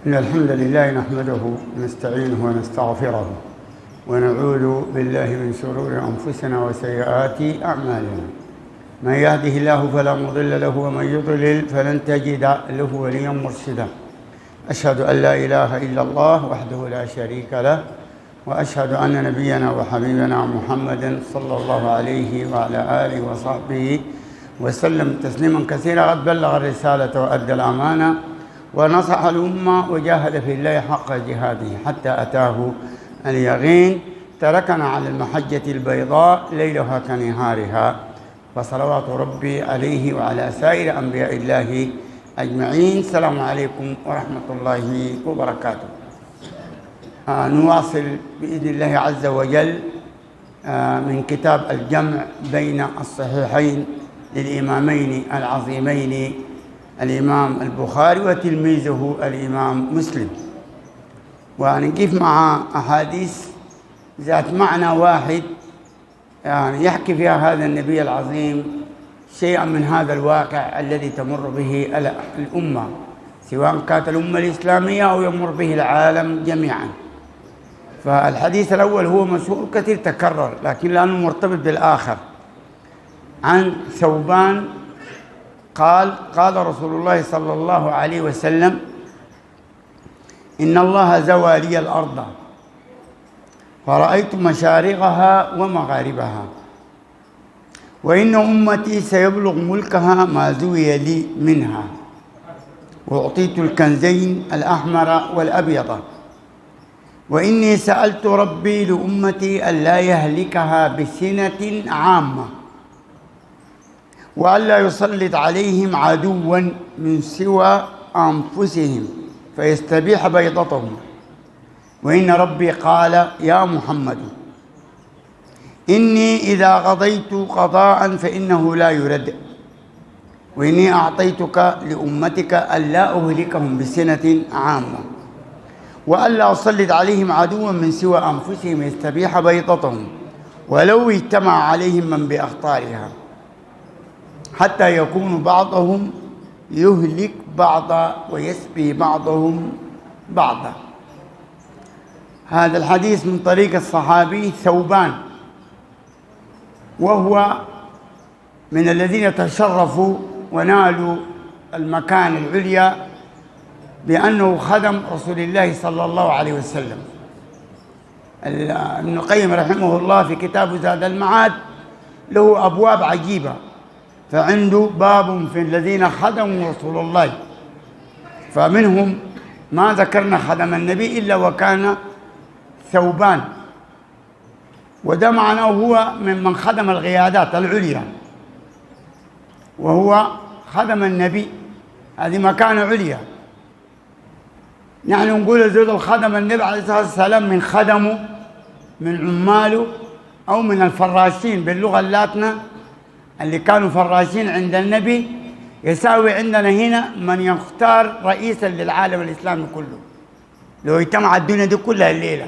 إن الحمد لله نحمده ونستعينه ونستغفره ونعوذ بالله من شرور أنفسنا وسيئات أعمالنا. من يهده الله فلا مضل له ومن يضلل فلن تجد له وليا مرشدا. أشهد أن لا إله إلا الله وحده لا شريك له، وأشهد أن نبينا وحبيبنا محمد صلى الله عليه وعلى آله وصحبه وسلم تسليما كثيرا. قد بلغ الرسالة وأدى الأمانة ونصح الأمة وجاهد في الله حق جهاده حتى أتاه اليقين. تركنا على المحجة البيضاء ليلها كنهارها، فصلوات ربي عليه وعلى سائر أنبياء الله أجمعين. السلام عليكم ورحمة الله وبركاته. نواصل بإذن الله عز وجل من كتاب الجمع بين الصحيحين للإمامين العظيمين الإمام البخاري وتلميذه الإمام مسلم، ونقف مع أحاديث ذات معنى واحد، يعني يحكي فيها هذا النبي العظيم شيئا من هذا الواقع الذي تمر به الأمة، سواء كانت الأمة الإسلامية أو يمر به العالم جميعا. فالحديث الأول هو مشهور كثير تكرر، لكن لأنه مرتبط بالآخر. عن ثوبان قال رسول الله صلى الله عليه وسلم: إن الله زوى لي الأرض فرأيت مشارقها ومغاربها، وإن أمتي سيبلغ ملكها ما زوي لي منها، وأعطيت الكنزين الأحمر والأبيض، وإني سألت ربي لأمتي ألا يهلكها بسنة عامة، وألا يسلط عليهم عدوا من سوى أنفسهم فيستبيح بيضتهم. وإن ربي قال: يا محمد، إني إذا قضيت قضاء فإنه لا يرد، وإني أعطيتك لأمتك ألا أهلكهم بسنة عامة، وألا أسلط عليهم عدوا من سوى أنفسهم يستبيح بيضتهم، ولو اجتمع عليهم من بأخطارها، حتى يكون بعضهم يهلك بعضا ويسبي بعضهم بعضا. هذا الحديث من طريق الصحابي ثوبان، وهو من الذين تشرفوا ونالوا المكان العليا بأنه خدم رسول الله صلى الله عليه وسلم. ابن القيم رحمه الله في كتاب زاد المعاد له أبواب عجيبة، فعنده باب في الذين خدموا رسول الله، فمنهم ما ذكرنا خدم النبي إلا وكان ثوبان، وده معناه هو ممن خدم القيادات العليا، وهو خدم النبي، هذه مكانة عليا. نحن نقول زود الخدم النبي عليه الصلاة والسلام من خدمه، من عماله، أو من الفراشين باللغة اللاتنة اللي كانوا فراشين عند النبي، يساوي عندنا هنا من يختار رئيسا للعالم الإسلامي كله. لو اجتمع الدنيا دي كلها الليلة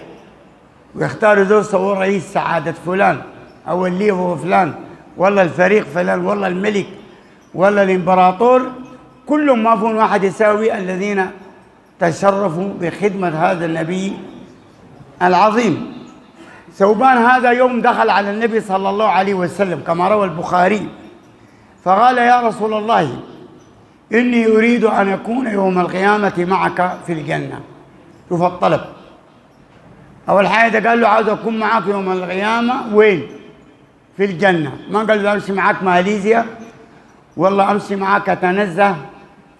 ويختاروا ذو صور رئيس سعادة فلان أو الليفو فلان والله الفريق فلان والله الملك والله الإمبراطور، كلهم ما فيهم واحد يساوي الذين تشرفوا بخدمة هذا النبي العظيم. ثوبان هذا يوم دخل على النبي صلى الله عليه وسلم كما روى البخاري، فقال: يا رسول الله، إني أريد أن أكون يوم القيامة معك في الجنة. شوف الطلب، أول حاجة قال له: عاوز أكون معك يوم القيامة. وين؟ في الجنة. ما قال له أمشي معك ماليزيا، والله أمشي معك أتنزه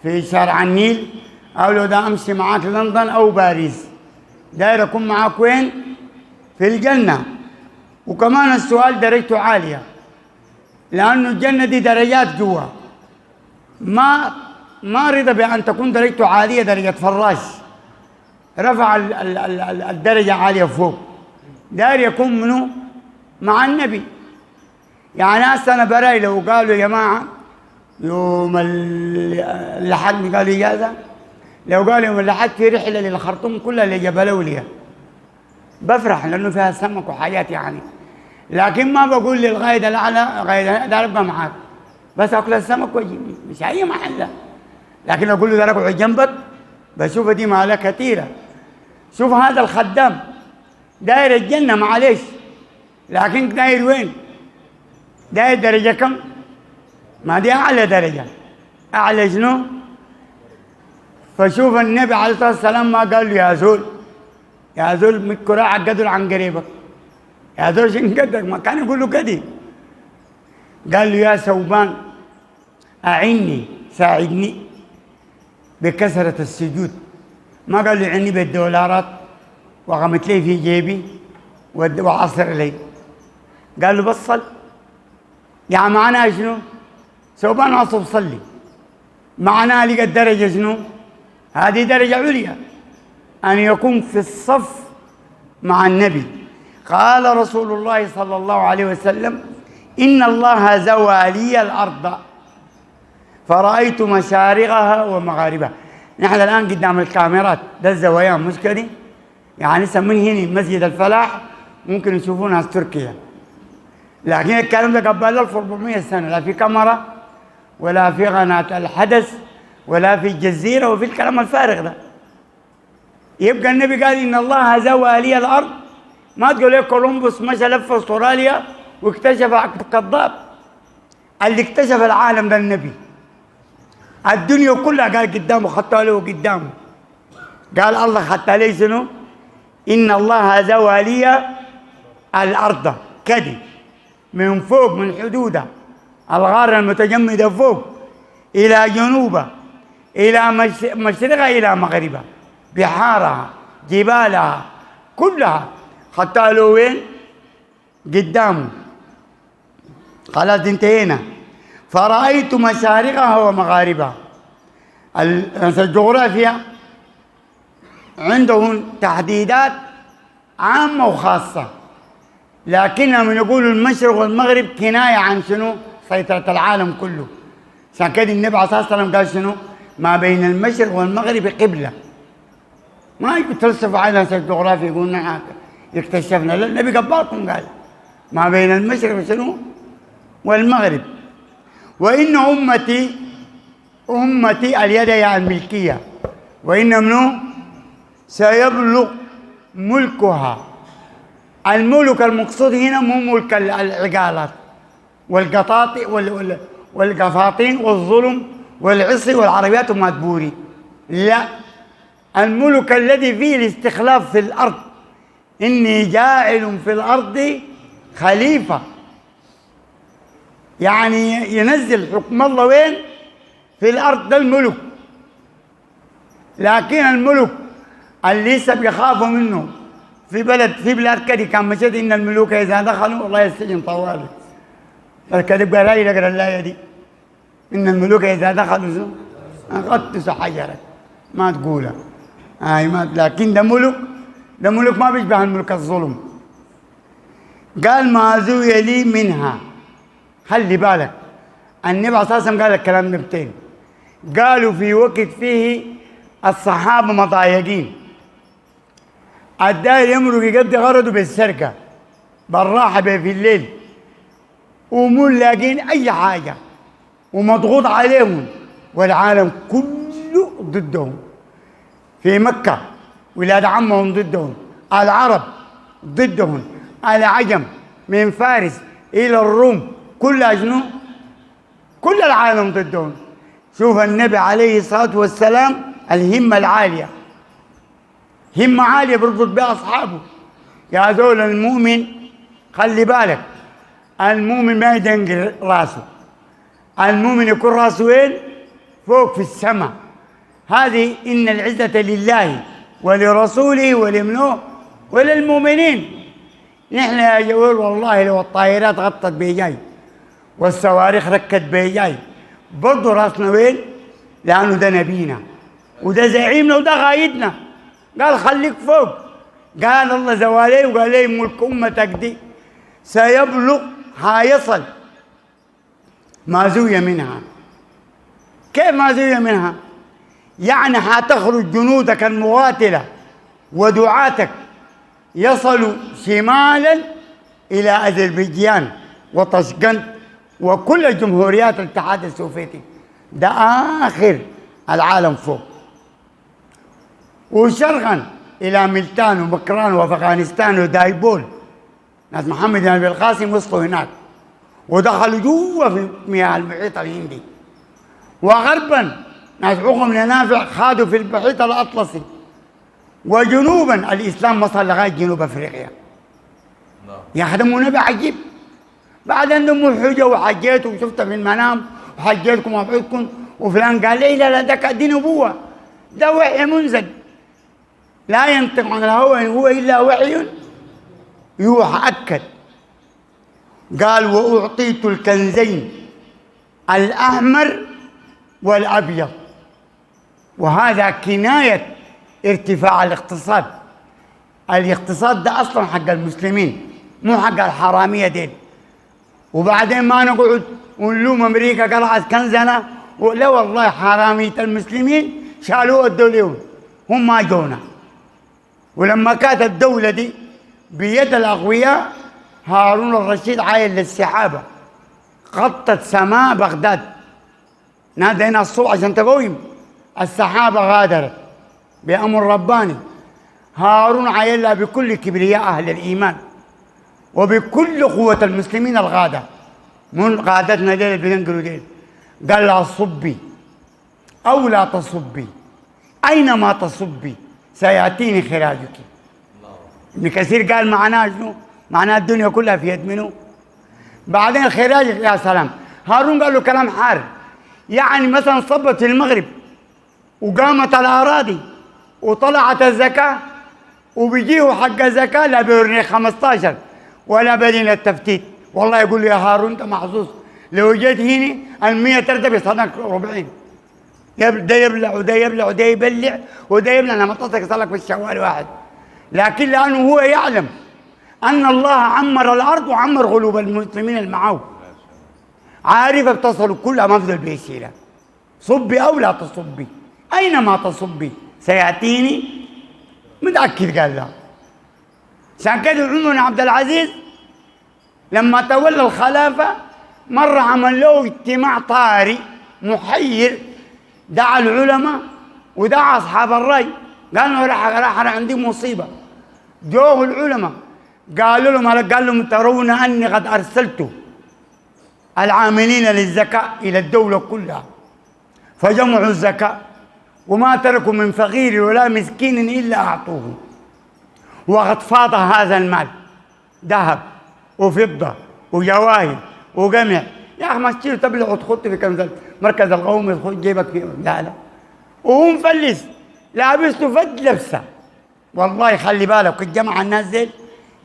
في شارع النيل، أو لو ده أمشي معك لندن أو باريس. داير أكون معك وين؟ في الجنة. وكمان السؤال درجته عالية، لأنه الجنة دي درجات جوا، ما رضى بأن تكون درجته عالية درجة فراش، رفع الدرجة عالية فوق، داير يكون منه مع النبي. يعني هسه أنا براي لو قالوا يا جماعة يوم الأحد، قالوا إجازة، لو قالوا يوم الأحد في رحلة للخرطوم كلها لجبل أولياء، بفرح لأنه فيها سمك وحاجات يعني، لكن ما بقول للغاية الأعلى غاية ده أبقى معاك، بس أكل السمك وأجي، مش أي محل. لكن أقول له ده أقعد جنبك بشوف دي مالها كثيرة. شوف هذا الخدام داير الجنة معلش، لكن داير وين؟ داير درجة كم؟ ما دي أعلى درجة. أعلى شنو؟ فشوف النبي عليه الصلاة والسلام ما قال له يا زول، يا زول مكراع عقدوا عن قريبك، يا زول شنقدك، ما كان يقول له كده. قال له يا ثوبان أعني ساعدني بكثرة السجود. ما قال له عني بالدولارات وغمت لي في جيبي وعصر لي، قال له بس صل. يعني معناها شنو؟ ثوبان واصل صلي، معناها لقى الدرجة شنو؟ هذه درجة عليا، أن يكون في الصف مع النبي. قال رسول الله صلى الله عليه وسلم: إن الله زوى لي الأرض فرأيت مشارقها ومغاربها. نحن الآن قدام الكاميرات، ده الزوايا مش كده؟ يعني من هنا مسجد الفلاح ممكن يشوفونها في تركيا، لكن الكلام ده قبل 1400 سنة، لا في كاميرا ولا في قناة الحدث ولا في الجزيرة وفي الكلام الفارغ ده. يبقى النبي قال إن الله زوى لي الأرض، ما تقول لي كولومبوس مشى لف استراليا واكتشف كذاب. اللي اكتشف العالم ده النبي، الدنيا كلها قال قدامه، خطها له قدامه. قال الله خطها لي شنو؟ إن الله زوى لي الأرض كده من فوق، من حدودها الغار المتجمدة فوق إلى جنوبها إلى مشرقها إلى مغربها، بحارها جبالها كلها خطها له وين؟ قدامه. خلاص انتهينا. فرأيت مشارقها ومغاربها. الجغرافيا عندهم تحديدات عامة وخاصة، لكنهم يقولوا المشرق والمغرب كناية عن شنو؟ سيطرة العالم كله. عشان كده النبي عليه الصلاة والسلام قال شنو؟ ما بين المشرق والمغرب قبلة. ما يتفلسفوا على الجغرافيا يقولون اكتشفنا، لا، النبي قبلكم قال ما بين المشرق وشنو؟ والمغرب. وإن أمتي اليد هي الملكية، وإن منو سيبلغ ملكها. الملك المقصود هنا مو ملك العقالات والقطاطي والقفاطين والظلم والعصي والعربيات وما تبوري، لا، الملك الذي فيه الاستخلاف في الأرض. إني جاعل في الأرض خليفة، يعني ينزل حكم الله وين؟ في الأرض، ده الملك. لكن الملك اللي لسه بيخافوا منه في بلاد كده، كان مشيت إن الملوك إذا دخلوا والله السجن طوال. الكذب قال لي اقرا الآية دي، إن الملوك إذا دخلوا غطسوا حجرا، ما تقولها ما، لكن ده ملك ما بيشبه الملك الظلم. قال ما زوي لي منها. خلي بالك النبي أساسا قال الكلام ده 200. قالوا في وقت فيه الصحابة مضايقين، الداير يمرق يقضي غرضه بالسرقة بالراحة في الليل، ومو لاقين أي حاجة ومضغوط عليهم، والعالم كله ضدهم. في مكة ولاد عمهم ضدهم، العرب ضدهم، العجم من فارس إلى الروم كلها شنو؟ كل العالم ضدهم. شوف النبي عليه الصلاة والسلام الهمة العالية، همة عالية بيربط بها أصحابه. يا زول المؤمن خلي بالك، المؤمن ما يدنقل راسه، المؤمن يكون راسه وين؟ فوق في السماء. هذه إن العزة لله ولرسوله ولمنه وللمؤمنين. نحن يا جوال والله لو الطائرات غطت بيجاي والصواريخ ركت بيجاي برضه راسنا وين؟ لأنه ده نبينا وده زعيمنا وده قايدنا. قال خليك فوق. قال الله زوالي وقال لي ملك أمتك دي سيبلغ، هيصل ما زوي منها. كيف ما زوي منها؟ يعني حتخرج جنودك المقاتلة ودعاتك يصلوا شمالا إلى أذربيجان وطشقند وكل جمهوريات الاتحاد السوفيتي. ده آخر العالم فوق. وشرقا إلى ملتان ومكران وأفغانستان ودايبول. ناس محمد بن أبي القاسم وصلوا هناك ودخلوا جوا في مياه المحيط الهندي. وغربا ناس عقم بن نافع خادوا في المحيط الأطلسي. وجنوبا الإسلام وصل لغاية جنوب أفريقيا. يخدموا نبي عجيب. بعد عندهم الحجة وحجيت وشفت في المنام وحجيتكم وابعدكم وفلان قال لي لا ده دي نبوة، ده وحي منزل لا ينطق عن الهوى إن هو إلا وحي يوحى. أكد قال وأعطيت الكنزين الأحمر والأبيض، وهذا كناية ارتفاع الاقتصاد. الاقتصاد ده أصلا حق المسلمين مو حق الحرامية ديل. وبعدين ما نقعد ونلوم أمريكا قلعت كنزنا، لا والله حرامية المسلمين شالوه الدوليون، هم ما جونا. ولما كانت الدولة دي بيد الأقوياء هارون الرشيد عايل للسحابة غطت سماء بغداد، نادينا الصبح عشان تقوم السحابة غادرت بأمر رباني. هارون عايلها بكل كبرياء أهل الإيمان وبكل قوة المسلمين الغادة، من غادتنا ليلة بننقلوا ليل. قال لها صبي أو لا تصبي، أينما تصبي سيأتيني خراجك. ابن كثير قال معناه شنو؟ معناه الدنيا كلها في يد منه. بعدين خراجك يا سلام. هارون قال له كلام حار، يعني مثلا صبت في المغرب وقامت الأراضي وطلعت الزكاة وبيجيه حق الزكاة لا بيورني 15 ولا بدين التفتيت. والله يقول له يا هارون انت محظوظ، لو جيت هنا ال100 ترتبي صدق 40. ده يبلع وده يبلع وده يبلع وده يبلع، انا مطتك صلك في الشوال واحد. لكن لانه هو يعلم ان الله عمر الارض وعمر قلوب المسلمين اللي معه، عارفه بتصل كلها ما بفضل بيشيلها. صبي او لا تصبي، اينما تصبي سياتيني. متاكد قال لا. عشان كده عمر بن عبد العزيز لما تولى الخلافه مره عمل له اجتماع طارئ محير، دعا العلماء ودعا اصحاب الراي، قال له راح عندي مصيبه. جوه العلماء قالوا لهم قال لهم ترون اني قد ارسلت العاملين للزكاه الى الدوله كلها فجمعوا الزكاه وما تركوا من فقير ولا مسكين الا اعطوه، وقد فاض هذا المال ذهب وفضه وجواهر وقمع. يا اخي ما تشيل تبلع وتخط في كنز مركز القومي تخط جيبك فيه، لا لا. وهو مفلس لابس له فد لبسه. والله خلي بالك الجماعه الناس ديل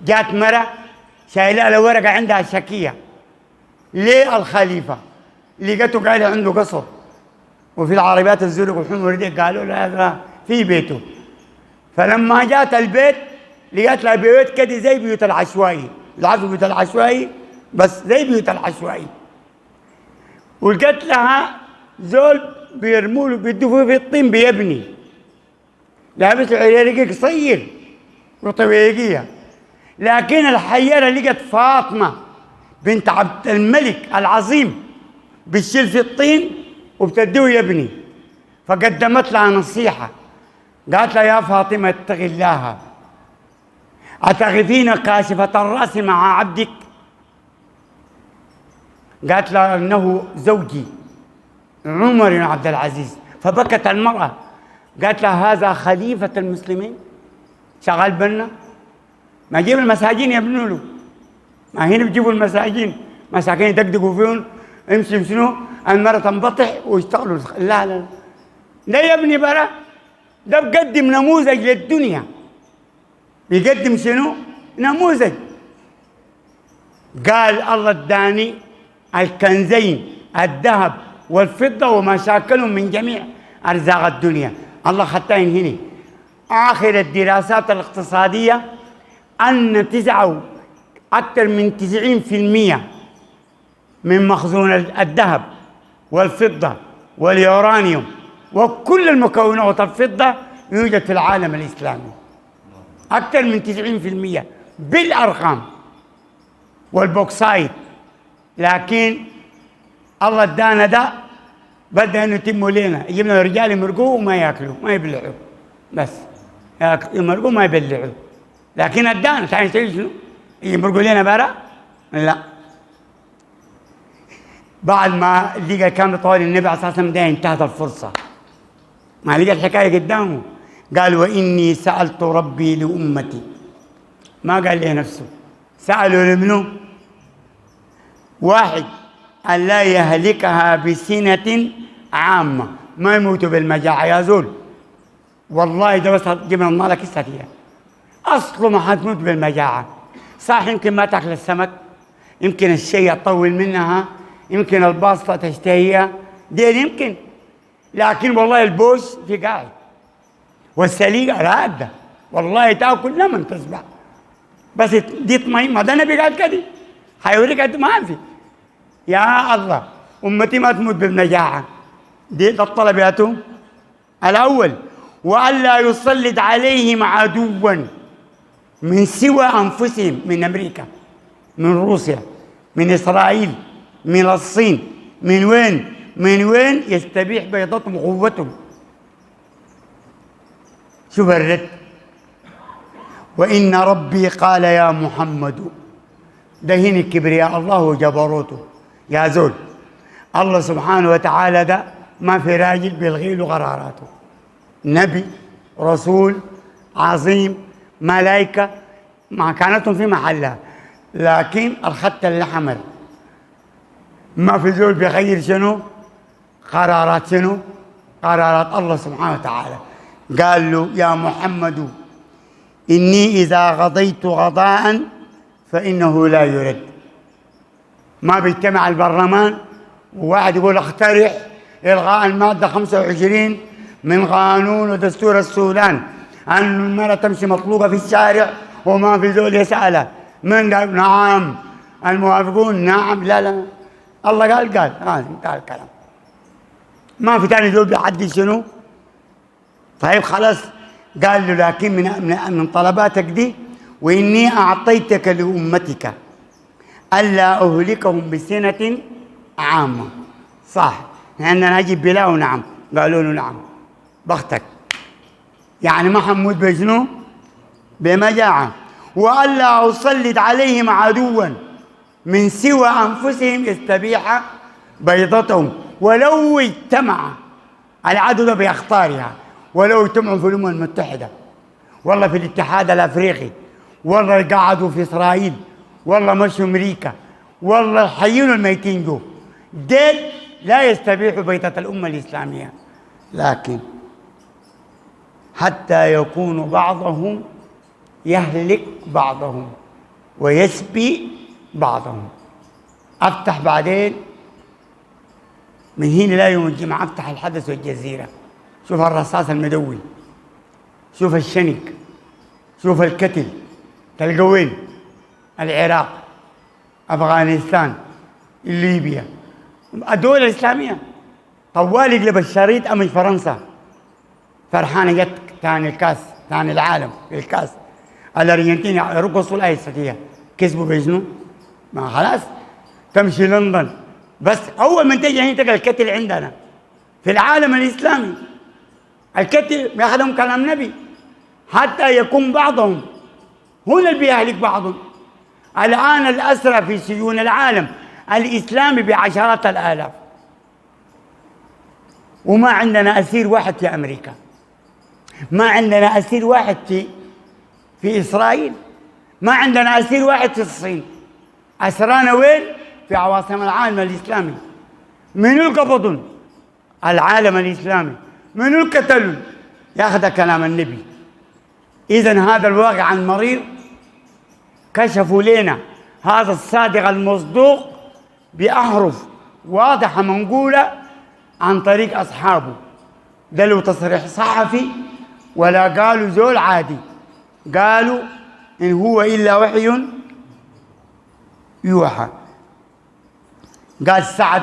جات مره شايله له ورقه عندها شكيه ليه الخليفه، لقيته قاعد عنده قصر وفي العربيات الزرق والحمر دي، قالوا له هذا في بيته. فلما جات البيت لقيت لها بيوت كده زي بيوت العشوائي، العفو بيوت العشوائي بس زي بيوت العشوائي. ولقيت لها زول بيرموا له بيدفوا في الطين بيبني، لابس عريري قصير وطويقيه. لكن الحيره لقت فاطمه بنت عبد الملك العظيم بتشيل في الطين وبتديه يبني، فقدمت لها نصيحه قالت لها يا فاطمه اتقي الله، أتغفين كاشفة الرأس مع عبدك؟ قالت له إنه زوجي عمر بن عبد العزيز. فبكت المرأة قالت له هذا خليفة المسلمين شغال بنا، ما يجيب المساجين يبنوا له، ما هنا بيجيبوا المساجين مساكين يدقدقوا فيهم امشي شنو المرأة تنبطح ويشتغلوا. لا لا لا يبني برا، ده بقدم نموذج للدنيا، بيقدم شنو؟ نموذج. قال الله اداني الكنزين الذهب والفضة وما شاكلهم من جميع أرزاق الدنيا. الله خطين هنا آخر الدراسات الاقتصادية أن أكثر من 90% من مخزون الذهب والفضة واليورانيوم وكل المكونات الفضة يوجد في العالم الإسلامي، أكثر من 90% بالأرقام والبوكسايت. لكن الله ادانا ده بدأ انه يتموا لنا، يجيب لنا رجال يمرقوه وما ياكلوا ما يبلعوا بس. يمرقوا ما يبلعوا، لكن ادانا تعال نسوي شنو؟ يمرقوا لنا برا؟ لا. بعد ما لقى كان طوال النبي عليه الصلاه والسلام ده انتهت الفرصه، ما لقى الحكايه قدامه، قال واني سالت ربي لامتي، ما قال لنفسه، سالوا لمنه؟ واحد أن لا يهلكها بسنة عامة، ما يموتوا بالمجاعة يا زول، والله ده بس جبنا الله لك فيها، أصله ما حتموت بالمجاعة. صح يمكن ما تاكل السمك، يمكن الشيء يطول منها، يمكن الباسطة تشتهيها، دي يمكن، لكن والله البوس في قاعد والسليقة رادة، والله تاكل لمن تصبح، بس دي طمئن، ما ده النبي قال كده، حيوريك قد ما في. يا الله أمتي ما تموت بالمجاعة، دي الطلب ياتهم الأول. وألا يسلط عليهم عدوا من سوى أنفسهم، من أمريكا، من روسيا، من إسرائيل، من الصين، من وين؟ من وين يستبيح بيضتهم وقوتهم. شوف الرد، وإن ربي قال يا محمد، ده هنا الكبرياء الله وجبروته يا زول. الله سبحانه وتعالى ده ما في راجل بيلغي له قراراته، نبي رسول عظيم ملائكة ما كانتهم في محلها، لكن الخط اللي حمل ما في زول بيغير شنو؟ قرارات شنو؟ قرارات الله سبحانه وتعالى. قال له يا محمد إني إذا غضيت غضاء فإنه لا يرد. ما بيجتمع البرلمان وواحد يقول اقترح إلغاء المادة 25 من قانون ودستور السودان أن المرأة تمشي مطلوقة في الشارع وما في زول يسألها، من قال نعم؟ الموافقون نعم. لا لا، الله قال انتهى الكلام، ما في تاني زول بيعدي شنو؟ طيب خلاص، قال له لكن من طلباتك دي وإني أعطيتك لأمتك ألا أهلكهم بسنة عامة. صح، عندنا نجيب بلا ونعم، قالوا له نعم بختك، يعني ما حموت بشنو؟ بمجاعة. وألا أسلط عليهم عدوا من سوى أنفسهم يستبيح بيضتهم، ولو اجتمع العدو ده بيختارها، ولو اجتمعوا في الأمم المتحدة، والله في الاتحاد الأفريقي، والله قعدوا في إسرائيل، والله مشوا أمريكا، والله الحيين الميتين جو، ديل لا يستبيح بيضة الأمة الإسلامية، لكن حتى يكون بعضهم يهلك بعضهم ويسبي بعضهم. أفتح بعدين من هنا لا يوم الجمعة، أفتح الحدث والجزيرة، شوف الرصاص المدوي، شوف الشنق، شوف الكتل، تلقى وين؟ العراق، أفغانستان، ليبيا، الدول الإسلامية. طوال يقلب الشريط أمج فرنسا فرحانة جت ثاني الكاس، ثاني العالم في الكاس. الأرجنتين رقصوا الآيستية، كسبوا بشنو؟ ما خلاص تمشي لندن، بس أول من تجي هنا تلقى الكتل عندنا في العالم الإسلامي، الكتل بياخذهم كلام نبي حتى يكون بعضهم هنا اللي بيهلك بعضهم. الآن الأسرى في سجون العالم الإسلامي بعشرات الآلاف، وما عندنا أسير واحد في أمريكا، ما عندنا أسير واحد في إسرائيل، ما عندنا أسير واحد في الصين. أسرانا وين؟ في عواصم العالم الإسلامي. منو القبضون؟ العالم الإسلامي. منو القتلون؟ ياخذ كلام النبي. إذن هذا الواقع المرير كشفوا لنا هذا الصادق المصدوق بأحرف واضحة منقولة عن طريق أصحابه. ده له تصريح صحفي ولا قالوا زول عادي، قالوا إن هو إلا وحي يوحى. قال سعد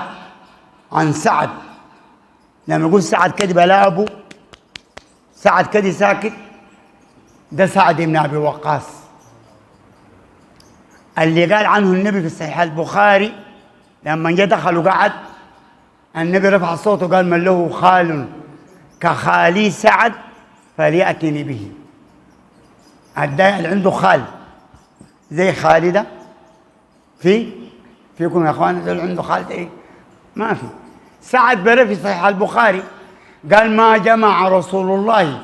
عن سعد، لما يقول سعد كده بلا أبو، سعد كده ساكت، ده سعد بن أبي وقاص اللي قال عنه النبي في صحيح البخاري لما جاء دخل وقعد، النبي رفع صوته قال من له خال كخالي سعد فليأتني به. اللي عنده خال زي خالده فيكم يا اخوان اللي عنده خال زي ما في. سعد بره في صحيح البخاري قال ما جمع رسول الله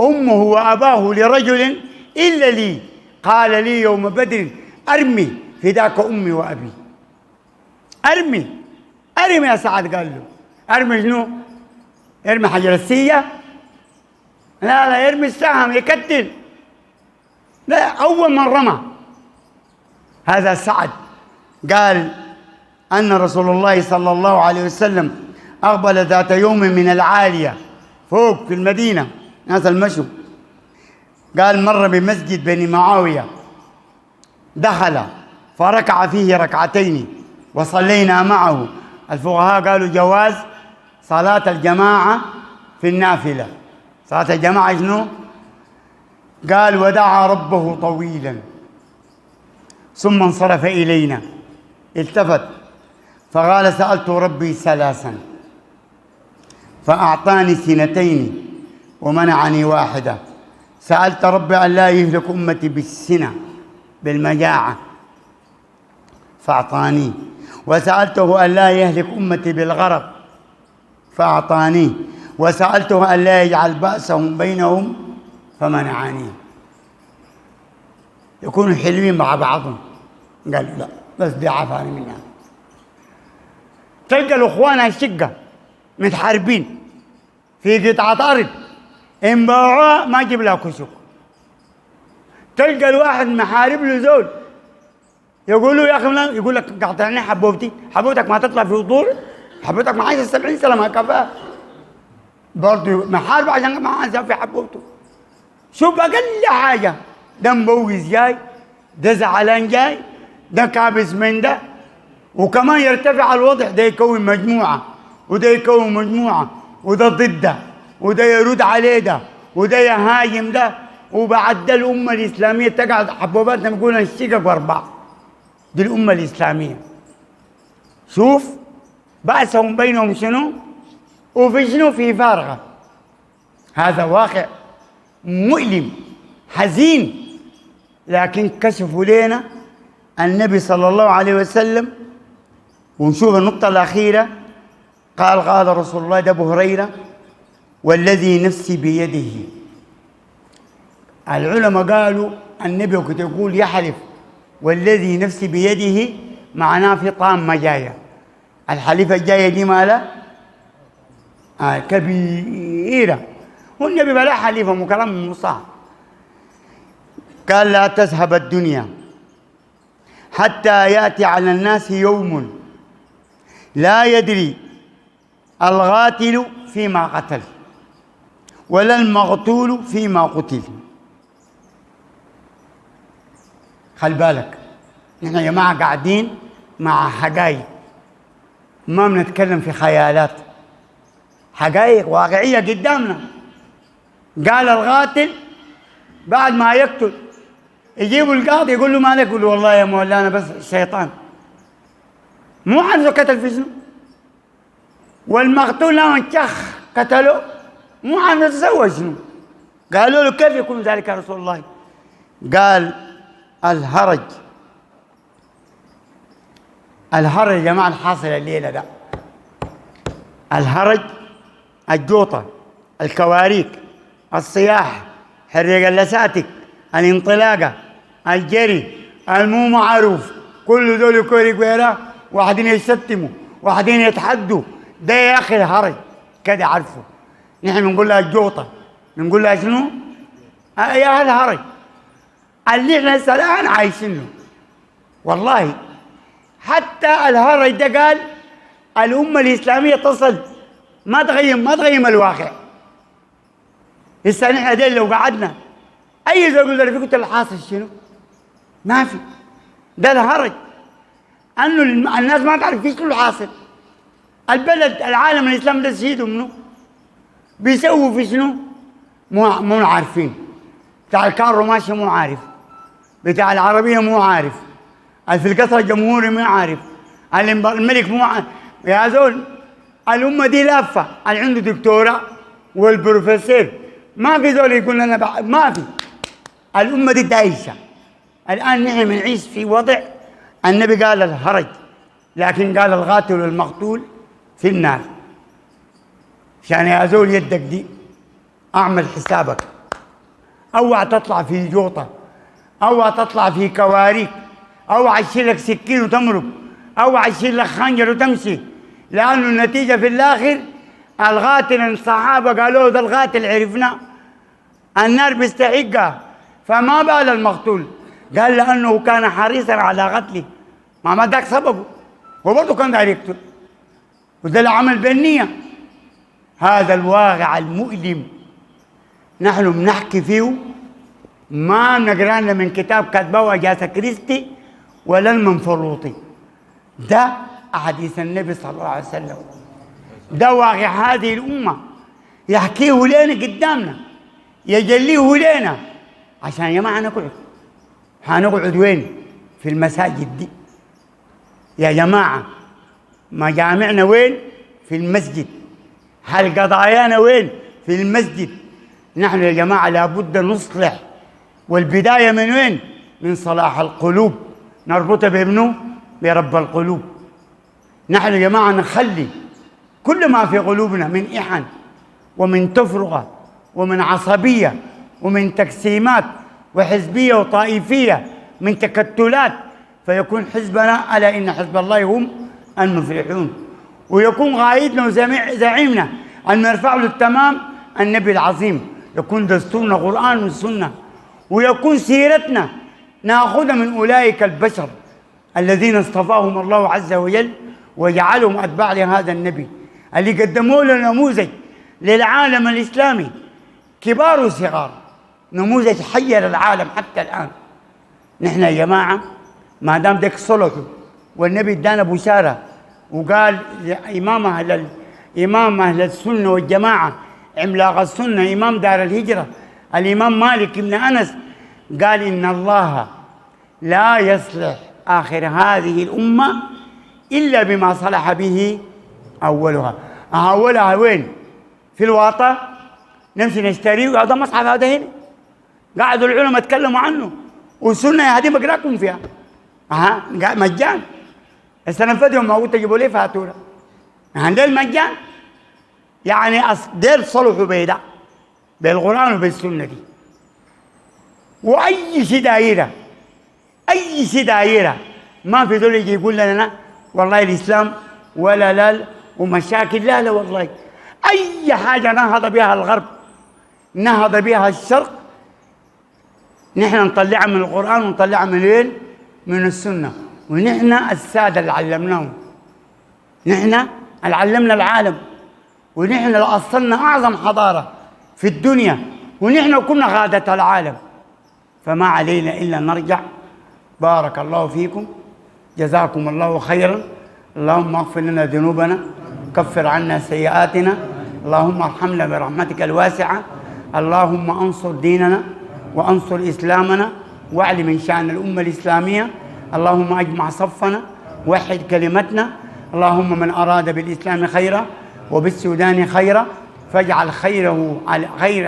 امه واباه لرجل الا لي، قال لي يوم بدر ارمي فداك امي وابي. ارمي يا سعد، قال له ارمي شنو؟ ارمي حجر السيه؟ لا يرمي السهم يكتل. لا، اول من رمى هذا سعد قال ان رسول الله صلى الله عليه وسلم اقبل ذات يوم من العاليه فوق في المدينه ناس المشوا، قال مر بمسجد بني معاويه دخل فركع فيه ركعتين وصلينا معه. الفقهاء قالوا جواز صلاة الجماعة في النافلة. صلاة الجماعة شنو؟ قال ودعا ربه طويلا ثم انصرف إلينا، التفت فقال سألت ربي ثلاثا فأعطاني سنتين ومنعني واحدة. سألت ربي أن لا يهلك أمتي بالسنة بالمجاعة فأعطاني، وسألته أن لا يهلك أمتي بالغرق فأعطاني، وسألته أن لا يجعل بأسهم بينهم فمنعني. يكونوا حلوين مع بعضهم، قالوا لا بس دي عفاني منها. تلقى الأخوان الشقة متحاربين في قطعة أرض إن باعوها ما يجيب لها كشك. تلقى الواحد محارب له زول يقول له يا أخي فلان، يقول لك قاطعني حبوبتك ما تطلع في وضوء، حبوبتك ما عايزة 70 سنة ما كفاها، برضه محارب عشان ما عايزة في حبوبته. شوف أقل حاجة ده مبوز جاي، ده زعلان جاي، ده كابس من ده، وكمان يرتفع الوضع، ده يكون مجموعة وده يكون مجموعة وده ضده وده يرد عليه ده وده يهاجم ده، وبعد ده الأمة الإسلامية تقعد حبوباتنا بيقولوا الشقق واربع. دي الأمة الإسلامية. شوف بأسهم بينهم شنو وفي شنو، في فارغة. هذا واقع مؤلم حزين، لكن كشفوا لنا النبي صلى الله عليه وسلم. ونشوف النقطة الأخيرة، قال رسول الله ده أبو هريرة والذي نفسي بيده. العلماء قالوا النبي كنت يقول يحلف والذي نفسي بيده، معناه في طامة جاية. الحليفة الجاية دي مالها كبيرة، والنبي بلا حليفة مكرم مصاحب. قال لا تذهب الدنيا حتى يأتي على الناس يوم لا يدري القاتل فيما قتل ولا المقتول فيما قتل. خلي بالك، نحن يا جماعة قاعدين مع حقائق، ما بنتكلم في خيالات، حقائق واقعية قدامنا. قال القاتل بعد ما يقتل يجيبوا القاضي يقول له مالك؟ يقول له والله يا مولانا بس الشيطان، مو عارف قتل في شنو. والمقتول لما انشخ قتله مو عارف تسوى شنو. قالوا له كيف يكون ذلك يا رسول الله؟ قال الهرج يا جماعة الحاصل الليلة ده، الهرج، الجوطة، الكواريك، الصياح، حريق اللساتك، الانطلاقة، الجري، المو معروف، كل دول يكوري كويرة، واحدين يشتموا واحدين يتحدوا. ده يا أخي الهرج كده عارفه. نحن بنقول لها الجوطة، بنقول لها شنو؟ يا الهرج اللي احنا هسه الآن عايشينه. والله حتى الهرج ده قال الأمة الإسلامية تصل ما تغيم الواقع. هسه نحن ديل لو قعدنا أي زول يقول لنا في الحاصل شنو؟ ما في. ده الهرج أنه الناس ما تعرف في شنو الحاصل. البلد العالم الإسلامي ده سيده منه بيسووا في شنو؟ مو عارفين. بتاع الكارو ماشي مو عارف، بتاع العربية مو عارف، في القصر الجمهوري مو عارف، الملك مو عارف. يا زول الأمة دي لافة، اللي عنده دكتوراه والبروفيسور ما في زول يقول لنا ما في. الأمة دي دايشة. الآن نحن بنعيش في وضع النبي قال الهرج، لكن قال القاتل والمقتول في النار. عشان يا زول يدك دي أعمل حسابك، أوعى تطلع في جوطة، أوعى تطلع في كواريك، أوعى تشيل لك سكين وتمرق، أوعى تشيل لك خنجر وتمشي، لأنه النتيجة في الآخر القاتل الصحابة قالوا ده القاتل عرفناه النار بيستحقها، فما بال المقتول؟ قال لأنه كان حريصا على قتله، ما داك سببه، هو برضه كان داير يقتل، وده العمل بالنية. هذا الواقع المؤلم نحن بنحكي فيه، ما بنقرا لنا من كتاب كاتبه أجاثا كريستي ولا المنفلوطي، ده أحاديث النبي صلى الله عليه وسلم، ده واقع هذه الأمة، يحكيه لنا قدامنا، يجليه لنا، عشان يا جماعة نقعد. هنقعد وين؟ في المساجد دي يا جماعة. مجامعنا وين؟ في المسجد. هل قضايانا وين؟ في المسجد. نحن يا جماعة لابد نصلح، والبداية من وين؟ من صلاح القلوب، نربطها بابنه برب القلوب. نحن يا جماعة نخلي كل ما في قلوبنا من إحن ومن تفرقة ومن عصبية ومن تقسيمات وحزبية وطائفية، من تكتلات، فيكون حزبنا ألا إن حزب الله هم المفلحون، ويكون قائدنا وزعيمنا أن نرفع له التمام النبي العظيم، يكون دستورنا قرآن والسنة، ويكون سيرتنا نأخذها من أولئك البشر الذين اصطفاهم الله عز وجل وجعلهم أتباع لهذا النبي، اللي قدموا له نموذج للعالم الإسلامي، كبار وصغار، نموذج حي للعالم حتى الآن. نحن يا جماعة ما دام ديك صلته والنبي ادانا بشارة وقال إمام أهل السنة والجماعة، عملاق السنة، إمام دار الهجرة، الإمام مالك بن أنس، قال إن الله لا يصلح آخر هذه الأمة إلا بما صلح به أولها. أولها وين؟ في الواطة نمشي نشتريه، هذا مصحف هذا هنا قاعدوا العلماء يتكلموا عنه، والسنة هذه بقراكم فيها مجان. السنة فاتوا ما قلت تجيبوا لي فاتورة ديل مجان، يعني ديل صلحوا بيدا بالقرآن وبالسنة دي. وأي شيء دايرة، أي شيء دايرة ما في دول يجي يقول لنا والله الإسلام ولا لا ومشاكل، لا لا والله أي حاجة نهض بها الغرب نهض بها الشرق نحن نطلعها من القرآن ونطلعها من وين؟ من السنة. ونحن السادة اللي علمناهم، نحن اللي علمنا العالم، ونحن اللي أصلنا أعظم حضارة في الدنيا، ونحن كنا قادة العالم، فما علينا إلا نرجع. بارك الله فيكم، جزاكم الله خيرا. اللهم اغفر لنا ذنوبنا، كفر عنا سيئاتنا، اللهم ارحمنا برحمتك الواسعة، اللهم انصر ديننا وانصر إسلامنا واعل من شأن الأمة الإسلامية، اللهم اجمع صفنا، وحد كلمتنا، اللهم من أراد بالإسلام خيرا وبالسودان خيرا فاجعل خيره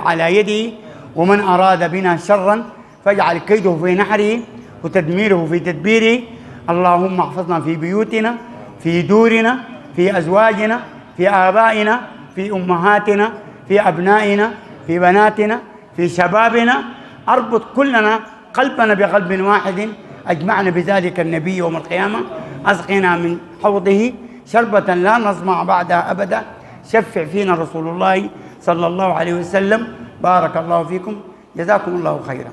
على يده، ومن أراد بنا شرا فاجعل كيده في نحره وتدميره في تدبيره. اللهم احفظنا في بيوتنا، في دورنا، في أزواجنا، في آبائنا، في أمهاتنا، في أبنائنا، في بناتنا، في شبابنا، أربط كلنا قلبنا بقلب واحد، أجمعنا بذلك النبي يوم القيامة، أسقنا من حوضه شربة لا نظمع بعدها أبدا، شفع فينا رسول الله صلى الله عليه وسلم. بارك الله فيكم، جزاكم الله خيرا.